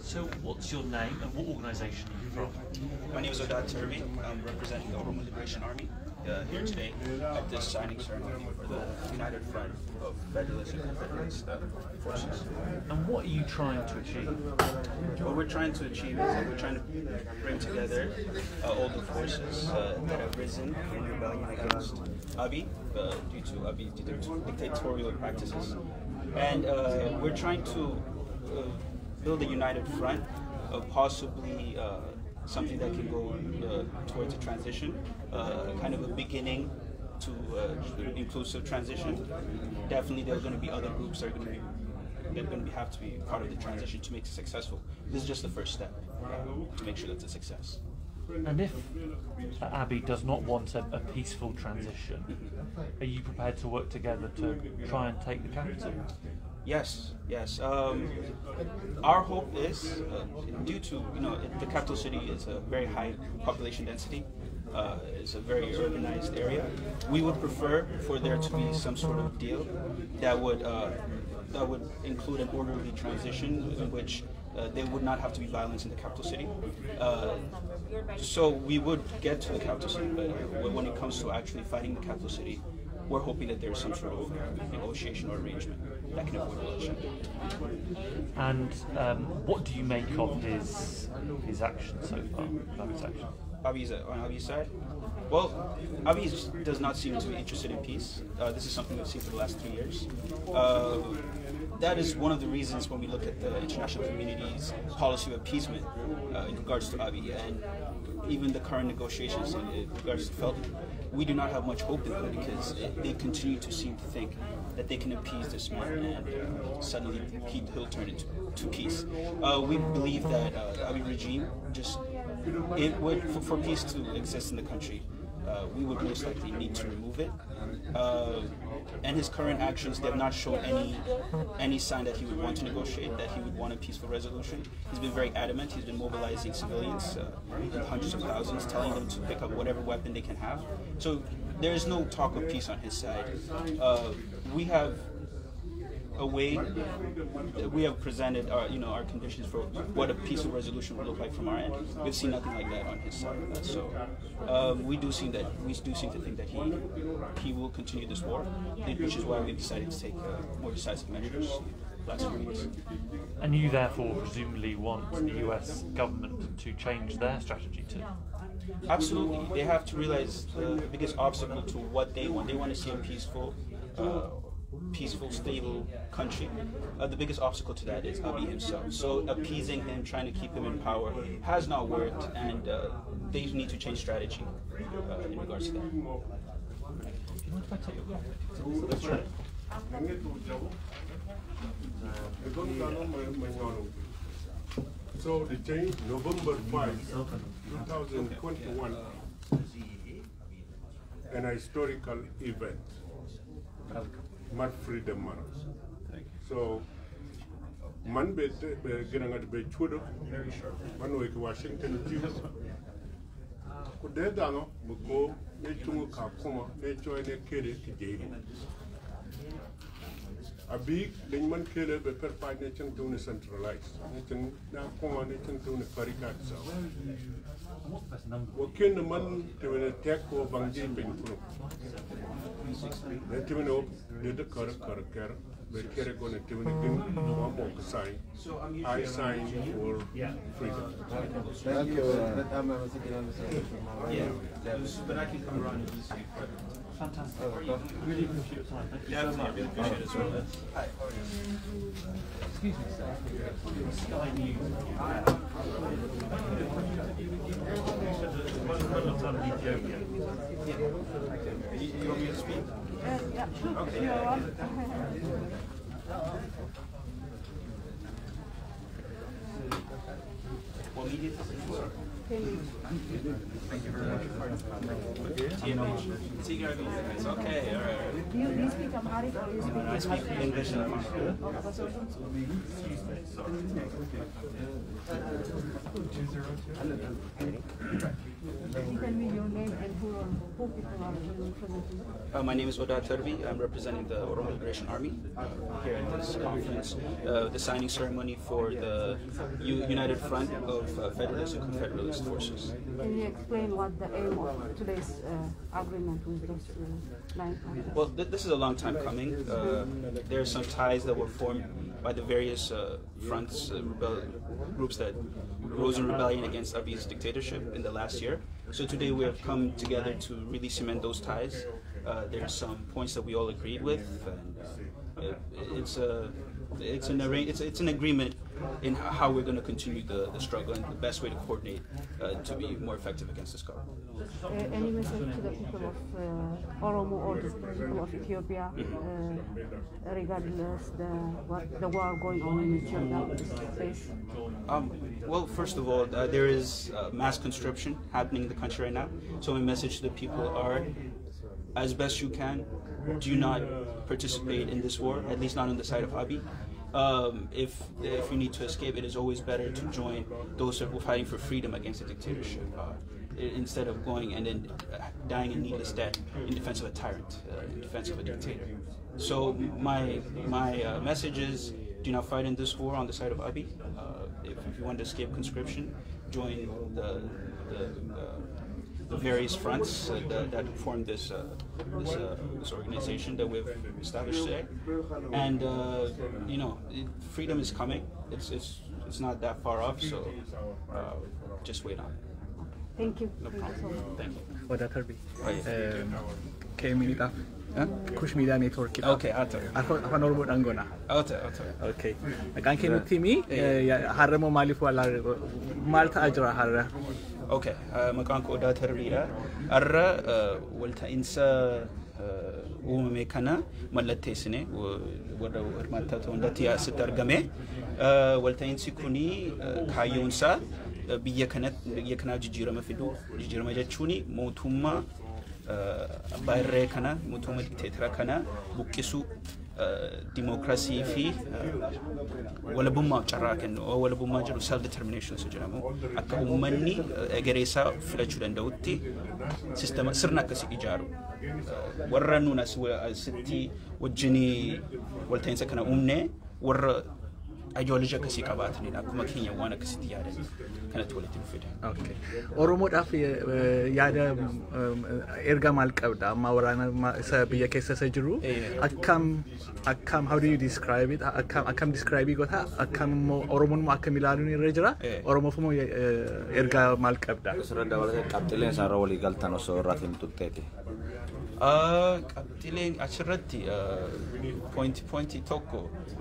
So what's your name and what organisation are you from? My name is Odaa Tarbbii. I'm representing the Oromo Liberation Army here today at this signing ceremony for the United Front of Federalist and Confederalist Forces. And what are you trying to achieve? What we're trying to achieve is that we're trying to bring together all the forces that have risen in rebellion against Abiy due to Abiy's dictatorial practices. And we're trying to build a united front of possibly something that can go towards a transition, kind of a beginning to inclusive transition. Definitely there are going to be other groups that are going to have to be part of the transition to make it successful. This is just the first step to make sure that's a success. And if Abiy does not want a peaceful transition, are you prepared to work together to try and take the capital? Yes, yes. Our hope is, due to the capital city is a very high population density, it's a very urbanized area. We would prefer for there to be some sort of deal that would include an orderly transition in which there would not have to be violence in the capital city. So we would get to the capital city, but when it comes to actually fighting the capital city, we're hoping that there's some sort of negotiation or arrangement that can avoid bloodshed. And what do you make of his actions so far? On Abiy's side? Well, Abiy does not seem to be interested in peace. This is something we've seen for the last 3 years. That is one of the reasons when we look at the international community's policy of appeasement in regards to Abiy and even the current negotiations in regards to Felton. We do not have much hope in them because they continue to seem to think that they can appease this man and suddenly he'll turn into peace. We believe that Abiy regime for peace to exist in the country, we would most likely need to remove it. And his current actions, they have not shown any sign that he would want to negotiate, that he would want a peaceful resolution. He's been very adamant. He's been mobilizing civilians in hundreds of thousands, telling them to pick up whatever weapon they can have. So there is no talk of peace on his side. We have a way, we have presented our conditions for what a peaceful resolution would look like from our end. We've seen nothing like that on his side. So we do seem to think that he will continue this war, which is why we've decided to take more decisive measures last few weeks. And you therefore presumably want the US government to change their strategy too? Absolutely. They have to realize the biggest obstacle to what they want. They want to see a peaceful, stable country. The biggest obstacle to that is Abiy himself. So appeasing him, trying to keep him in power, has not worked, and they need to change strategy in regards to that. Do you mind if I take your comment? So the change, November 5, 2021, an historical event. Mad Freedom Month. So, man be genangat be chudo, man we Washington DC. Kude dano muko ne chungu ka kuma ne join ne kere kije. Abi man kere be per ne chen tune centralized. Ne chen na kuma ne chen tune caricat so. Wakin man tune tek ko bangji ben kuno. Ne tune op the car, but carry going to one more sign. I sign for freedom. Thank you. Yeah, but I can come around and use you. Fantastic. Really appreciate your time. Thank you so much. Really appreciate it as well. Excuse me, sir. Sky News. Ethiopia. You want me to speak? Yeah. Okay. What media? Thank you very much. It's okay. All right. Do you speak Amharic or you speak? I speak English and Tell me your name and who people are representing. My name is Odaa Tarbbii. I'm representing the Oromo Liberation Army here at this conference. The signing ceremony for the United Front of Federalist and Confederalist Forces. Can you explain what the aim of today's agreement with those 9 countries? Well, this is a long time coming. There are some ties that were formed by the various fronts, groups that rose in rebellion against Abiy's dictatorship in the last year. So today we have come together to really cement those ties. There are some points that we all agreed with, and it's an agreement in how we're going to continue the struggle and the best way to coordinate to be more effective against this government. Any message to the people of Oromo or the people of Ethiopia regardless the war going on in Ethiopia face? Well, first of all, there is mass conscription happening in the country right now. So my message to the people are, as best you can, do not participate in this war, at least not on the side of Abiy. If you need to escape, it is always better to join those who are fighting for freedom against a dictatorship, instead of going and then dying a needless death in defense of a tyrant, in defense of a dictator. So my message is, do not fight in this war on the side of Abiy. If you want to escape conscription, join the various fronts that form this organization that we've established today. And freedom is coming. It's not that far off. So just wait on it. Thank you. No problem. Thank you. Odaa Tarbbii. Huh? Kush Media Network. Okay, Afaan Oromoodhaan goona. Okay. Maqaan kee nutti himi. Har'a moo maaliif maal ta'aa jira har'a? Okay, maqaan koo Odaa Tarbiidha. Har'a walta'iinsa uumame kana mallatteessine warra hirmaattota hundatti asitti argame. Walta'iinsi kuni kaayyoonsaa biyya kanaaf jijjiirama fiduu, jijjiirama jechuun mootummaa abbaa irree kana, mootummaa dikteetara kana buqqisuu, dimookiraasii fi walabummaaf carraa kennu. Walabummaa jedhu self determination jedhamu. Akka uummanni egereesaa filachuu danda'utti sirna akkasii ijaaru. Warra nuun asitti wajjinii walta'iinsa kana uumne warra ideology akkasii qabaatanidha. Akkuma keenya waan akkasitti yaadan kanatti walitti dhufedha. Okay. Oromoodhaaf yaada erga maal qabda? Amma waraana isa biyya keessa isa jiru akkam how do you describe it? Akkam describe goota? Akkam immoo Oromoon immoo akkam ilaaluun irra jira? Oromoof immoo erga maal qabda? Sirra dabalatee qabxileen isaarra walii galtan osoo irratti hin tutteeti. Qabxileen achirratti pointi tokko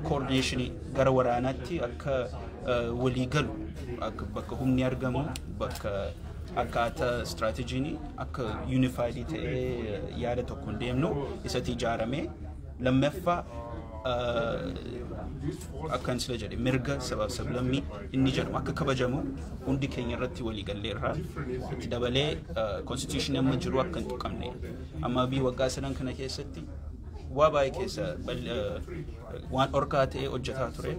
coordinationii gara waraanaatti akka walii galu, akka bakka humni argamu, bakka akkaataa strategiin akka unified ta'ee yaada tokko hin deemnu isatti ijaaramee lammaffaa akkan sila jedhe mirga sabaaf sablammii inni jedhamu akka kabajamu hundi keenya irratti walii galleerra. Itti dabalee constitution amma jiru akka hin tuqamne amma bii waggaa sadan kana keessatti waa baay'ee keessa waan orkaa ta'ee hojjetaa ture.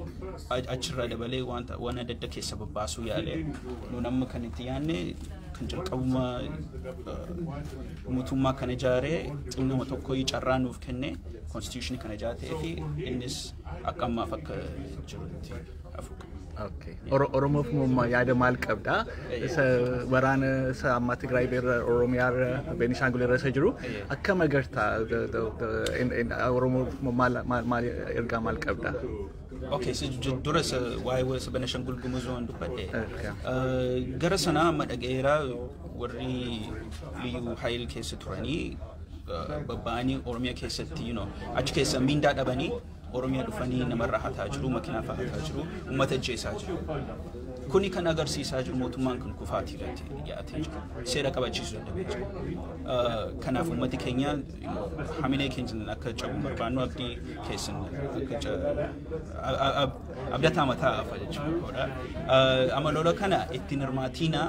Achirraa dabalee waan adda adda keessa babbaasuu yaale nuun amma kan itti yaadne kan jalqabuma mootummaa kana ijaaree xinnuma tokko carraa nuuf kenne constitution kana ijaartee fi innis akka ammaaf akka jirutti hafu. Okay. Oromoof immoo yaada maal qabda? Isa waraana isa amma Tigraay beera Oromiyaa irra Beenishaangul irra isa jiru akkam agarta? Oromoof maal ergaa maal qabda? Okay, so dura sa waa'ee sa Beenishaangul Gumuz waan dubbadhe. Gara sanaa amma dhaga'eera warri liyyuu hayil keessa turanii babba'anii Oromiyaa keessatti achi keessa miindaa dhabanii Oromiyaa dhufanii namarraa hataa jiru, makiinaa fa'aa hataa jiru, uummata ajjeesaa jiru. kuni kan agarsiisaa jiru mootummaan kun kufaatii irratti dhiyaatee jira. Seera kabachiisuu danda'u. Kanaaf uummati keenya hamilee keenya akka cabu barbaannu abdii keessan akka abdataa mataa afa jechuudha. Amalola kana ittiin hirmaatiina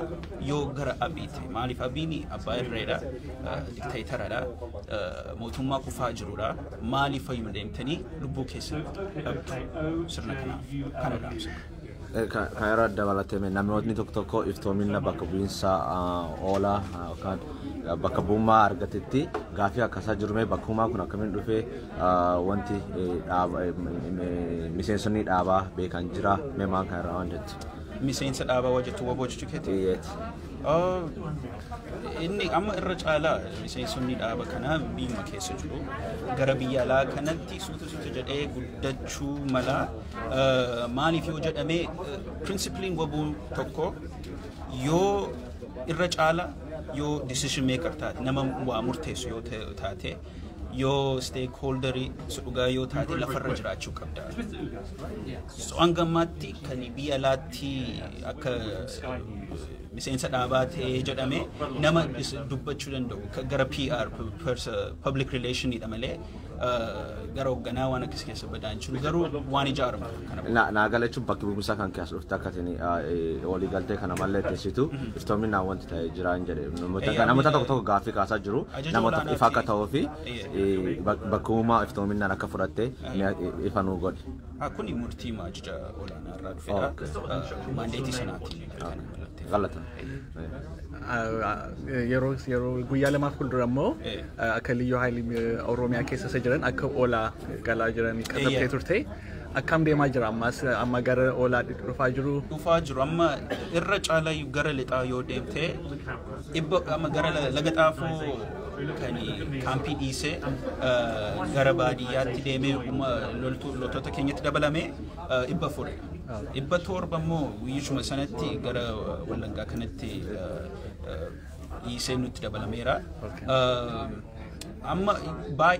yoo gara abiiti. Maaliif abiini abbaa irreedha, dikteetaradha, mootummaa kufaa jirudha. Maaliif fayyuma deemtanii lubbuu keessan dhabdu sirna kanaaf kana dhaamsa. Kayara dabalatee namoonni tokko iftoomina bakka bu'iinsa Oolaa yookaan bakka bu'ummaa argatetti gaaffii akkasaa jirume bakkumaa kun akkamiin dhufee wanti miseensonni dhaabaa beekan jira meemaan kan irraa waan jettu. Miseensa dhaabaa wajjin waboojjuu keetti. Inni amma irra caalaa miseensonni dhaaba kanaa biyyuma keessa jiru. Gara biyya alaa kanatti suuta jedhee guddachuu mala maaliif yoo jedhamee principaliin wabuu tokko yoo irra caalaa yoo decision maker taate nama waa murteessu yoo taate yoo stakeholderii dhugaa yoo taate lafarra jiraachuu qabda. So hangammaatti kan biyya alaatti akka miseensa dhaabaa ta'ee jedhame nama dubbachuu danda'u gara PR public relation dha malee gara hoogganaa waan akkasii keessa badaan jiru garuu waan ijaaramu kana. Naagalachuun bakki bu'umsaa kan keessa dhufte akka ta'in walii galtee kana malee teessitu iftoominaan wanti ta'ee jiraan jedhe namoota tokko gaaffii kaasaa jiru namoota ifa akka ta'uu fi bakkumaa iftoominaan akka fudhatte ifa nuu godhe. Kuni murtii ajaja olaanaa irraa dhufedha. Maandeetii sanaatiin galata. Yeroo guyyaa lamaaf fuuldura immoo akka liyyuu haayilii Oromiyaa keessa jiran akka Oolaa galaa jiran qaqqabtee turte. Akkam deemaa jira amma gara Oolaa dhufaa jiru. Dhufaa jiru amma irra caalaa gara lixaa yoo deemte amma gara laga xaafoo kan kaampii dhiisee gara baadiyyaatti deemee loltoota keenyatti dabalame dhibba fure. Dhibba torba immoo guyyuma sanatti gara Wallaggaa kanatti dhiisee nutti dabalameera. Amma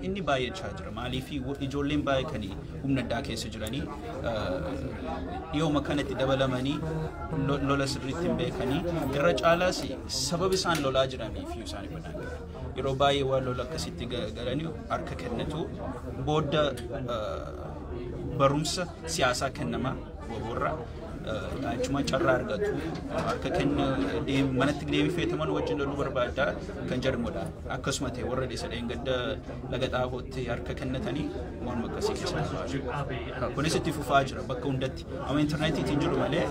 inni baay'achaa jira maaliif ijoolleen baay'ee kan humna addaa keessa jiranii dhiyooma kanatti dabalamanii lola sirriitti hin beekanii irra caalaas sababa isaan lolaa jiraniif isaanii badaan yeroo baay'ee waan lola akkasitti galanii harka kennatu booda barumsa siyaasaa kennama waboorra achuma carraa argatu akka kenna manatti deemee feetaman wajjin loluu barbaada kan jedhamudha. Akkasuma ta'e warra dhisa dheengadda laga xaafootti harka kennatanii waan akkasii keessa jiru. Kunis itti fufaa jira bakka hundatti. Amma intarneetiitiin jiru malee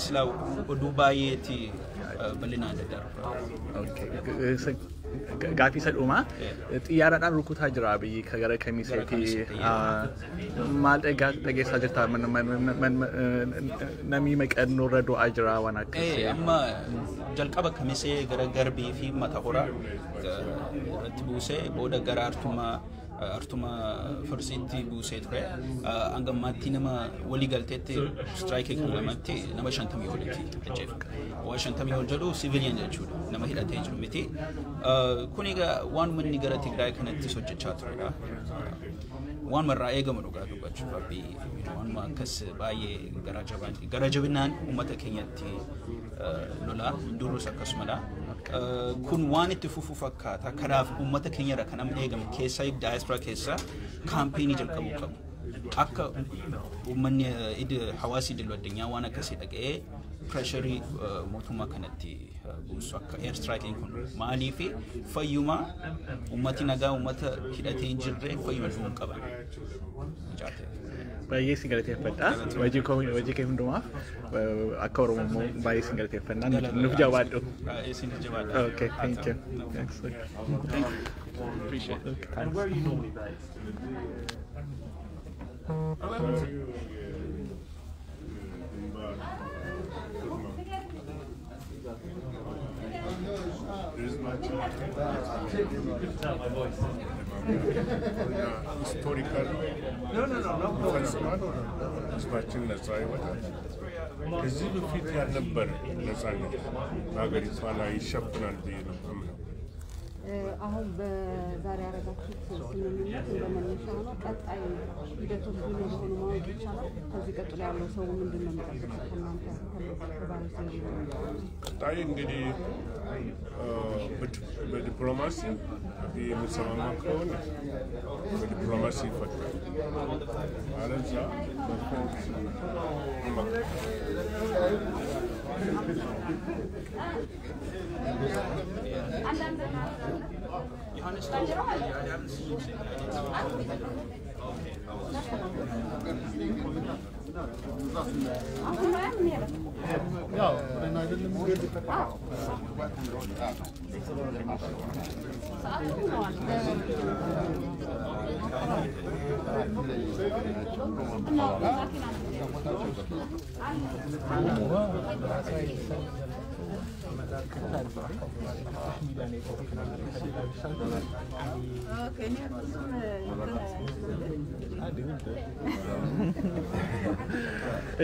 silaa oduu baay'eetti bal'inaan daddarba. Gaaffii isa dhumaa xiyyaaraadhaan rukutaa jira biyyi gara kamiseeti maal dhageessaa jirta namni maqannoo irra du'aa jira waan akkasii. Amma jalqaba kamisee gara garbii fi mata horaa irratti buusee booda gara artuma farsiitti buusee ture hangammaatti nama walii galteetti strike kan lamatti nama 50 olitti ajjeefa. Waa 50 ol jedhu civilian jechuudha nama hidhatee jiru miti. Kun egaa waan manni gara Tigraay kanatti hojjechaa turedha. Waan marraa eegamu dhugaa dubbachuuf abbii waan akkas baay'ee gara jabinaan uummata keenyatti lolaa durus akkasumadha. Kun waan itti fufu fakkaata kanaaf uummata keenyarra kan amma eegamu keessa diaspora keessa kaampeenii jalqabuu qabu. Akka uummanni hawaasi idil addunyaa waan akkasii dhaga'ee pressurii mootummaa kanatti buusu akka air striking kun maaliif fayyuma uummati nagaa uummata hidhatee hin jirre fayyuma dhuun qaban. Baay'ee si galateeffadha. Hojii kee hundumaaf akka Oromoo baay'ee si galateeffannaa nuuf jawaadhu. Okay, thank you. Thanks. Appreciate it. And where are you normally based? My voice. Historical. No. ህዝባችን ነፃ ይወጣል። ከዚህ በፊት ያልነበረ ነፃነት በሀገሪቷ ላይ ይሸፍናል ብዬ ነው የምለው። አሁን በዛሬ ያረጋችሁት ስምምነት እንደመነሻ ነው ቀጣይ ሂደቶች ምን እንደሆኑ ማወቅ ይቻላል ከዚህ ቀጥሎ ያለው ሰው ምንድነው የሚጠብቀው ከእናንተ ከዛሬ ስምምነት ቀጣይ እንግዲህ በዲፕሎማሲ የምንሰማማ ከሆነ በዲፕሎማሲ ይፈታል አለዚያ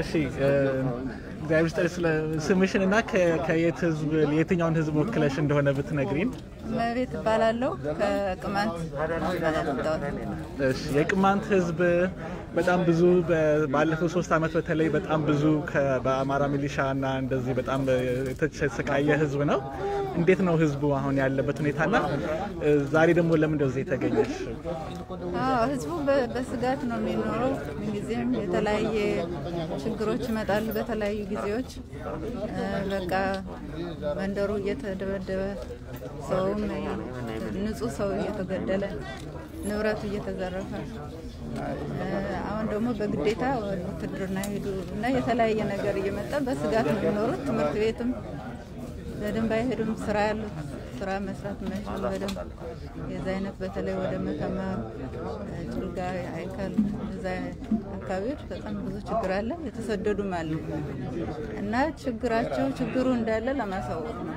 እሺ እግዚአብሔር ይስጥልኝ ስለ ስምሽንና ከየት ህዝብ የትኛውን ህዝብ ወክለሽ እንደሆነ ብትነግሪን መቤት ባላለው ከቅማንት እሺ የቅማንት ህዝብ በጣም ብዙ ባለፈው 3 አመት በተለይ በጣም ብዙ በአማራ ሚሊሻና እንደዚህ በጣም የተሰቃየ ህዝብ ነው እንዴት ነው ህዝቡ አሁን ያለበት ሁኔታና ዛሬ ደግሞ ለምን እንደዚህ የተገኘሽ ህዝቡ በስጋት ነው የሚኖረው ጊዜም የተለያየ ችግሮች ይመጣሉ በተለያዩ ጊዜዎች በቃ መንደሩ እየተደበደበ ሰውም ንጹህ ሰው እየተገደለ ንብረቱ እየተዘረፈ አሁን ደግሞ በግዴታ ውትድርና ሄዱ እና የተለያየ ነገር እየመጣ በስጋት ነው የሚኖሩት ትምህርት ቤትም በደንብ አይሄዱም ስራ ያሉት ስራ መስራት የማይችሉ በደንብ የዛ አይነት በተለይ ወደ መተማ ጭልጋ አይከል እዛ አካባቢዎች በጣም ብዙ ችግር አለ የተሰደዱም አለ እና ችግሩ እንዳለ ለማሳወቅ ነው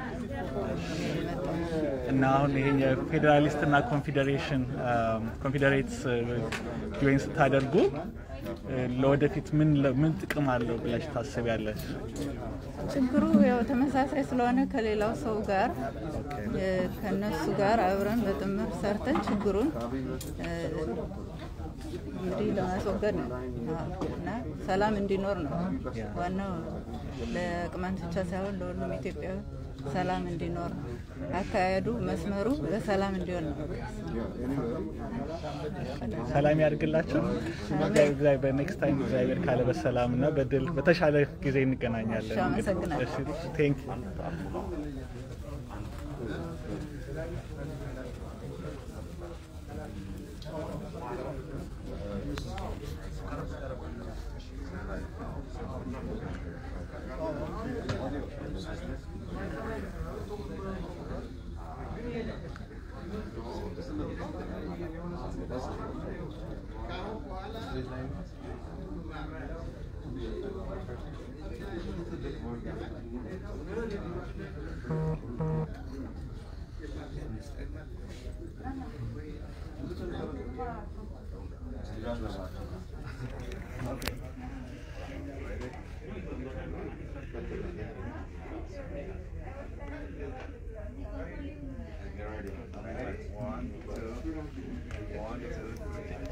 እና አሁን ይሄ የፌደራሊስት እና ኮንፌዴሬትስ ጆይን ስታደርጉ ለወደፊት ምን ጥቅም አለው ብለሽ ታስቢያለሽ ችግሩ ያው ተመሳሳይ ስለሆነ ከሌላው ሰው ጋር ከነሱ ጋር አብረን በጥምር ሰርተን ችግሩን እንግዲህ ለማስወገድ ነው እና ሰላም እንዲኖር ነው ዋናው ለቅማንት ብቻ ሳይሆን ለሁሉም ኢትዮጵያዊ ሰላም እንዲኖር አካሄዱ መስመሩ በሰላም እንዲሆን ነው ሰላም ያድርግላችሁ እግዚአብሔር በኔክስት ታይም እግዚአብሔር ካለ በሰላምና በድል በተሻለ ጊዜ እንገናኛለን እሺ ቴንክ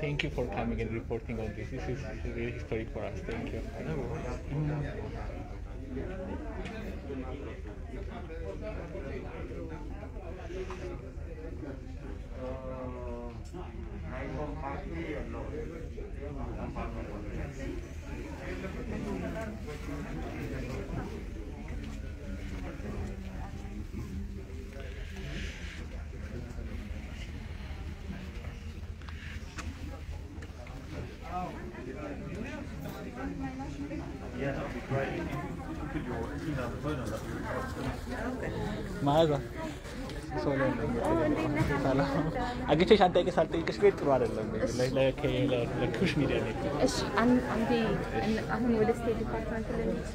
Thank you for coming and reporting on this. This is really historic for us. Thank you. Yeah, that would be great. If you could put your email and phone number, that would be great. Maaza. አግኝቼሽ አንጠይቅሽ አልጠይቅሽ ቤት ጥሩ አይደለም ለኩሽ ሚዲያ ነው እሺ አንዴ አሁን ወደ ስቴት ዲፓርትመንት ለሚስ